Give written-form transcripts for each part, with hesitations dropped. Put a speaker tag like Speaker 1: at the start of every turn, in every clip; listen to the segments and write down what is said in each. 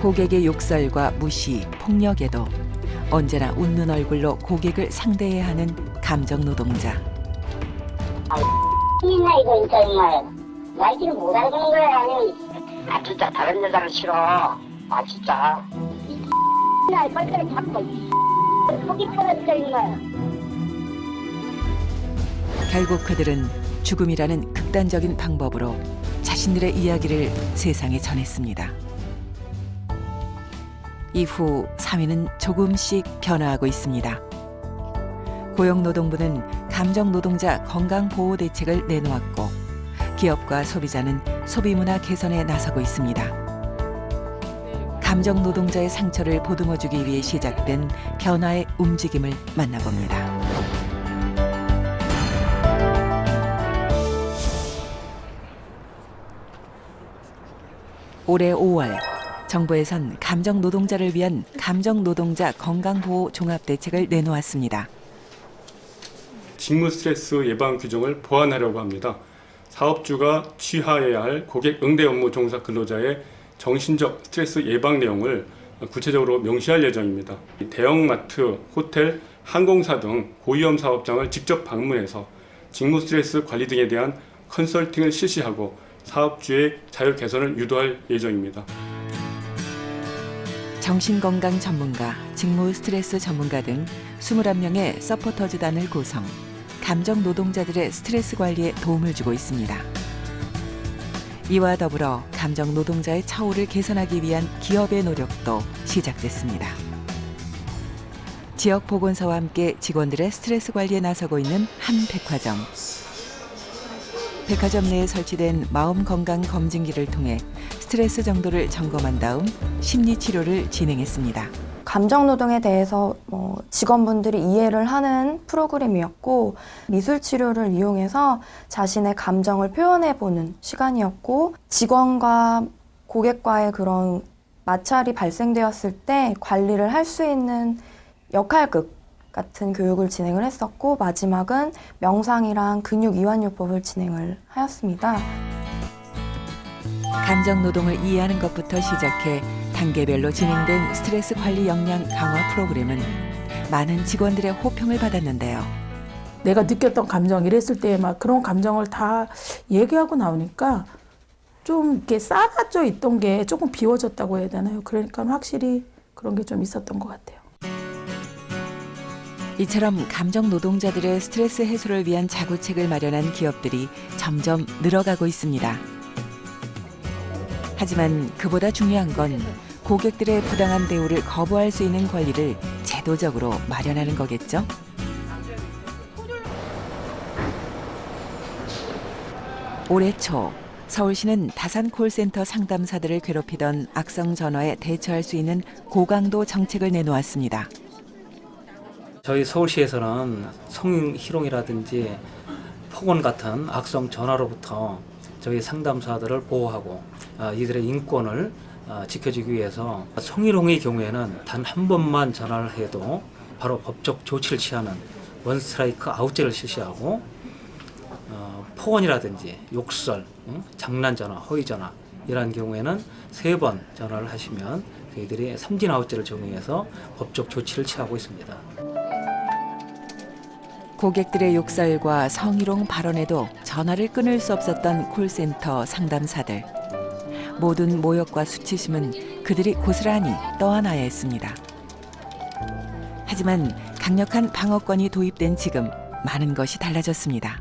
Speaker 1: 고객의 욕설과 무시, 폭력에도 언제나 웃는 얼굴로 고객을 상대해야 하는 감정 노동자.
Speaker 2: 있나 이거 진짜 정말 말귀를 못 알아듣는 거야. 아니면 진짜 다른 여자는 싫어. 진짜 날 뻘뻘이 잡고 속이 터졌어 정말.
Speaker 1: 결국 그들은 죽음이라는 극단적인 방법으로 자신들의 이야기를 세상에 전했습니다. 이후 사회는 조금씩 변화하고 있습니다. 고용노동부는 감정노동자 건강보호대책을 내놓았고 기업과 소비자는 소비문화 개선에 나서고 있습니다. 감정노동자의 상처를 보듬어주기 위해 시작된 변화의 움직임을 만나봅니다. 올해 5월 정부에선 감정노동자를 위한 감정노동자 건강보호 종합대책을 내놓았습니다.
Speaker 3: 직무 스트레스 예방 규정을 보완하려고 합니다. 사업주가 취하해야 할 고객 응대 업무 종사 근로자의 정신적 스트레스 예방 내용을 구체적으로 명시할 예정입니다. 대형마트, 호텔, 항공사 등 고위험 사업장을 직접 방문해서 직무 스트레스 관리 등에 대한 컨설팅을 실시하고 사업주의 자율 개선을 유도할 예정입니다.
Speaker 1: 정신건강 전문가, 직무 스트레스 전문가 등 21명의 서포터즈단을 구성, 감정 노동자들의 스트레스 관리에 도움을 주고 있습니다. 이와 더불어 감정 노동자의 처우를 개선하기 위한 기업의 노력도 시작됐습니다. 지역 보건소와 함께 직원들의 스트레스 관리에 나서고 있는 한 백화점. 백화점 내에 설치된 마음건강 검진기를 통해 스트레스 정도를 점검한 다음 심리치료를 진행했습니다.
Speaker 4: 감정노동에 대해서 직원분들이 이해를 하는 프로그램이었고 미술치료를 이용해서 자신의 감정을 표현해보는 시간이었고 직원과 고객과의 그런 마찰이 발생되었을 때 관리를 할 수 있는 역할극 같은 교육을 진행을 했었고 마지막은 명상이랑 근육 이완요법을 진행을 하였습니다.
Speaker 1: 감정 노동을 이해하는 것부터 시작해 단계별로 진행된 스트레스 관리 역량 강화 프로그램은 많은 직원들의 호평을 받았는데요.
Speaker 5: 내가 느꼈던 감정 이랬을 때 막 그런 감정을 다 얘기하고 나오니까 좀 이렇게 쌓아져 있던 게 조금 비워졌다고 해야 되나요? 그러니까 확실히 그런 게 좀 있었던 것 같아요.
Speaker 1: 이처럼 감정 노동자들의 스트레스 해소를 위한 자구책을 마련한 기업들이 점점 늘어가고 있습니다. 하지만 그보다 중요한 건 고객들의 부당한 대우를 거부할 수 있는 권리를 제도적으로 마련하는 거겠죠? 올해 초 서울시는 다산 콜센터 상담사들을 괴롭히던 악성 전화에 대처할 수 있는 고강도 정책을 내놓았습니다.
Speaker 6: 저희 서울시에서는 성희롱이라든지 폭언 같은 악성 전화로부터 저희 상담사들을 보호하고 이들의 인권을 지켜주기 위해서 성희롱의 경우에는 단 한 번만 전화를 해도 바로 법적 조치를 취하는 원스트라이크 아웃제를 실시하고 폭언이라든지 욕설, 장난 전화, 허위 전화 이러한 경우에는 3번 전화를 하시면 저희들이 3진 아웃제를 적용해서 법적 조치를 취하고 있습니다.
Speaker 1: 고객들의 욕설과 성희롱 발언에도 전화를 끊을 수 없었던 콜센터 상담사들. 모든 모욕과 수치심은 그들이 고스란히 떠안아야 했습니다. 하지만 강력한 방어권이 도입된 지금 많은 것이 달라졌습니다.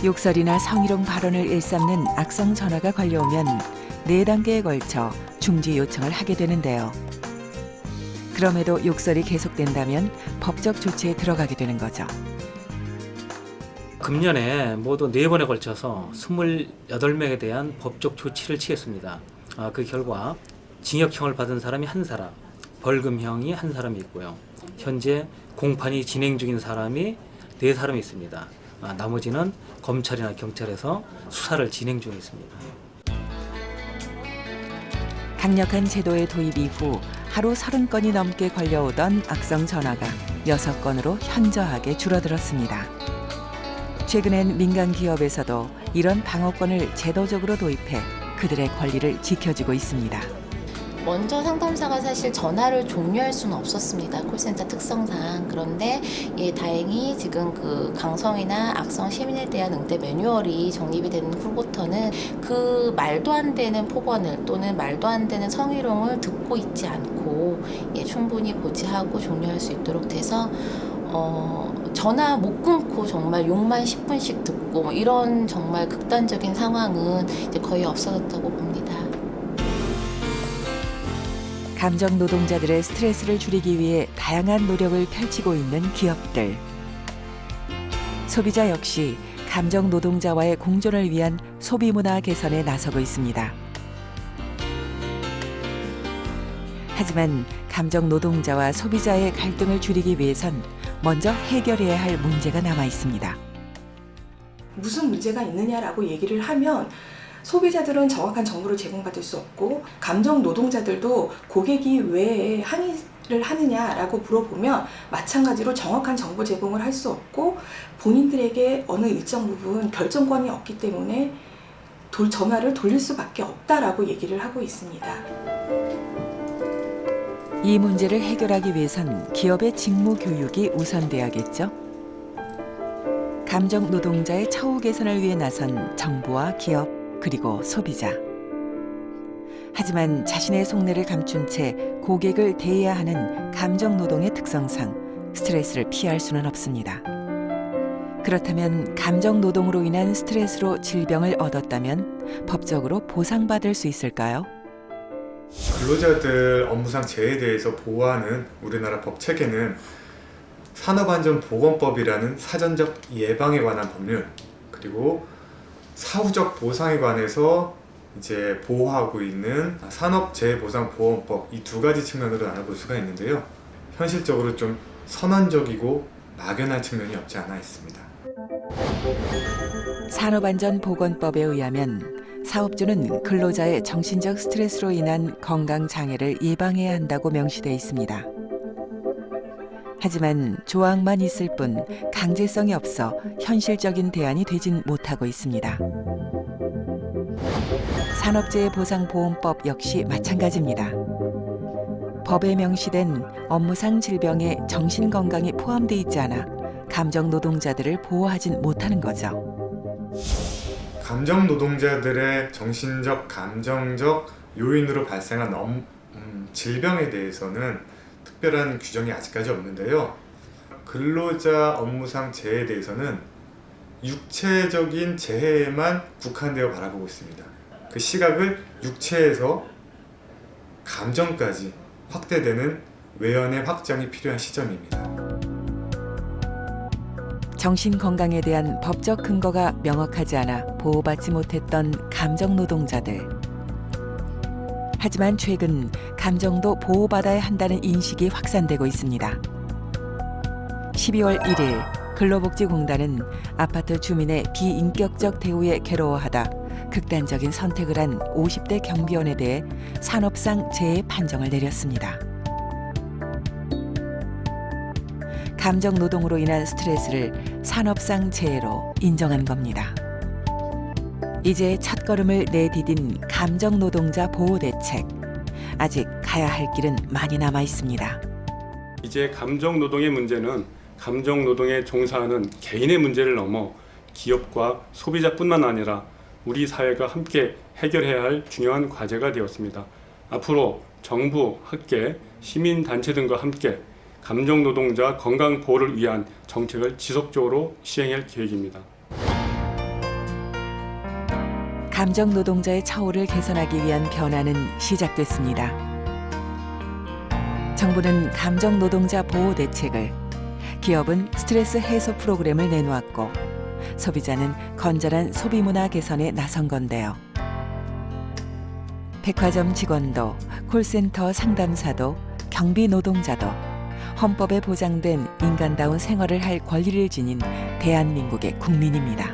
Speaker 1: 욕설이나 성희롱 발언을 일삼는 악성 전화가 걸려오면 4단계에 걸쳐 중지 요청을 하게 되는데요. 그럼에도 욕설이 계속된다면 법적 조치에 들어가게 되는 거죠.
Speaker 6: 금년에 모두 4번에 걸쳐서 28명에 대한 법적 조치를 취했습니다. 그 결과 징역형을 받은 사람이 1사람, 벌금형이 1사람이 있고요. 현재 공판이 진행 중인 사람이 4사람이 있습니다. 나머지는 검찰이나 경찰에서 수사를 진행 중에 있습니다.
Speaker 1: 강력한 제도의 도입 이후 하루 30건이 넘게 걸려오던 악성 전화가 6건으로 현저하게 줄어들었습니다. 최근엔 민간 기업에서도 이런 방어권을 제도적으로 도입해 그들의 권리를 지켜주고 있습니다.
Speaker 7: 먼저 상담사가 사실 전화를 종료할 수는 없었습니다. 콜센터 특성상. 그런데 다행히 지금 그 강성이나 악성 시민에 대한 응대 매뉴얼이 정립이 된 후부터는 그 말도 안 되는 폭언을 또는 말도 안 되는 성희롱을 듣고 있지 않고 충분히 고지하고 종료할 수 있도록 돼서 전화 못 끊고 정말 욕만 10분씩 듣고 이런 정말 극단적인 상황은 이제 거의 없어졌다고 봅니다.
Speaker 1: 감정 노동자들의 스트레스를 줄이기 위해 다양한 노력을 펼치고 있는 기업들. 소비자 역시 감정 노동자와의 공존을 위한 소비 문화 개선에 나서고 있습니다. 하지만 감정 노동자와 소비자의 갈등을 줄이기 위해선 먼저 해결해야 할 문제가 남아 있습니다.
Speaker 8: 무슨 문제가 있느냐라고 얘기를 하면 소비자들은 정확한 정보를 제공받을 수 없고 감정 노동자들도 고객이 왜 항의를 하느냐라고 물어보면 마찬가지로 정확한 정보 제공을 할 수 없고 본인들에게 어느 일정 부분 결정권이 없기 때문에 전화를 돌릴 수밖에 없다라고 얘기를 하고 있습니다.
Speaker 1: 이 문제를 해결하기 위해선 기업의 직무 교육이 우선돼야겠죠. 감정 노동자의 처우 개선을 위해 나선 정부와 기업 그리고 소비자. 하지만 자신의 속내를 감춘 채 고객을 대해야 하는 감정 노동의 특성상 스트레스를 피할 수는 없습니다. 그렇다면 감정 노동으로 인한 스트레스로 질병을 얻었다면 법적으로 보상받을 수 있을까요?
Speaker 9: 근로자들 업무상 재해에 대해서 보호하는 우리나라 법 체계는 산업안전보건법이라는 사전적 예방에 관한 법률, 그리고 사후적 보상에 관해서 이제 보호하고 있는 산업재해보상보험법, 이 두 가지 측면으로 나눠볼 수가 있는데요. 현실적으로 좀 선언적이고 막연한 측면이 없지 않아 있습니다.
Speaker 1: 산업안전보건법에 의하면 사업주는 근로자의 정신적 스트레스로 인한 건강장애를 예방해야 한다고 명시돼 있습니다. 하지만 조항만 있을 뿐 강제성이 없어 현실적인 대안이 되진 못하고 있습니다. 산업재해보상보험법 역시 마찬가지입니다. 법에 명시된 업무상 질병에 정신건강이 포함돼 있지 않아 감정 노동자들을 보호하진 못하는 거죠.
Speaker 9: 감정 노동자들의 정신적, 감정적 요인으로 발생한 질병에 대해서는 특별한 규정이 아직까지 없는데요. 근로자 업무상 재해에 대해서는 육체적인 재해에만 국한되어 바라보고 있습니다. 그 시각을 육체에서 감정까지 확대되는 외연의 확장이 필요한 시점입니다.
Speaker 1: 정신건강에 대한 법적 근거가 명확하지 않아 보호받지 못했던 감정 노동자들. 하지만 최근 감정도 보호받아야 한다는 인식이 확산되고 있습니다. 12월 1일 근로복지공단은 아파트 주민의 비인격적 대우에 괴로워하다 극단적인 선택을 한 50대 경비원에 대해 산업상 재해 판정을 내렸습니다. 감정 노동으로 인한 스트레스를 산업상 재해로 인정한 겁니다. 이제 첫걸음을 내디딘 감정 노동자 보호 대책. 아직 가야 할 길은 많이 남아 있습니다.
Speaker 3: 이제 감정 노동의 문제는 감정 노동에 종사하는 개인의 문제를 넘어 기업과 소비자뿐만 아니라 우리 사회가 함께 해결해야 할 중요한 과제가 되었습니다. 앞으로 정부, 학계, 시민단체 등과 함께 감정 노동자 건강 보호를 위한 정책을 지속적으로 시행할 계획입니다.
Speaker 1: 감정 노동자의 처우를 개선하기 위한 변화는 시작됐습니다. 정부는 감정 노동자 보호 대책을, 기업은 스트레스 해소 프로그램을 내놓았고 소비자는 건전한 소비 문화 개선에 나선 건데요. 백화점 직원도, 콜센터 상담사도, 경비 노동자도 헌법에 보장된 인간다운 생활을 할 권리를 지닌 대한민국의 국민입니다.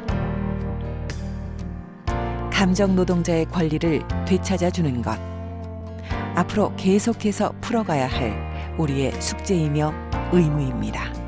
Speaker 1: 감정 노동자의 권리를 되찾아주는 것. 앞으로 계속해서 풀어가야 할 우리의 숙제이며 의무입니다.